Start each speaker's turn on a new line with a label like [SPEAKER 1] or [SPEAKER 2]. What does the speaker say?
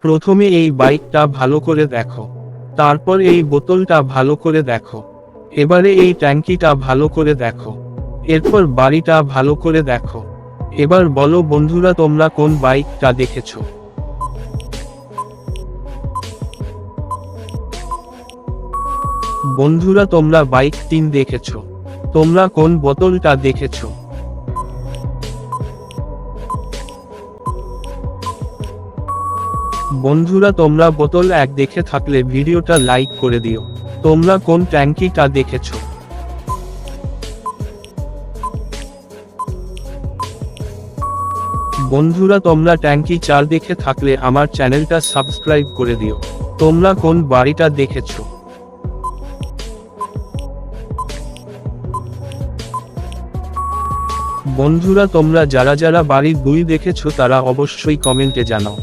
[SPEAKER 1] প্রথমে এই বাইকটা ভালো করে দেখো, তারপর এই বোতলটা ভালো করে দেখো, এবারে এই ট্যাঙ্কিটা ভালো করে দেখো, এরপর বাড়িটা ভালো করে দেখো। এবার বলো বন্ধুরা, তোমরা কোন বাইকটা দেখেছো? বন্ধুরা, তোমরা বাইক 3 দেখেছো। তোমরা কোন বোতলটা দেখেছো? বন্ধুরা, তোমরা বোতল 1 দেখে থাকলে ভিডিওটা লাইক করে দিও। তোমরা কোন ট্যাঙ্কিটা দেখেছো? বন্ধুরা, তোমরা ট্যাঙ্কি 4 দেখে থাকলে আমার চ্যানেলটা সাবস্ক্রাইব করে দিও। তোমরা কোন বাড়িটা দেখেছো? বন্ধুরা, তোমরা যারা যারা বাড়ি 2 দেখেছো তারা অবশ্যই কমেন্টে জানাও।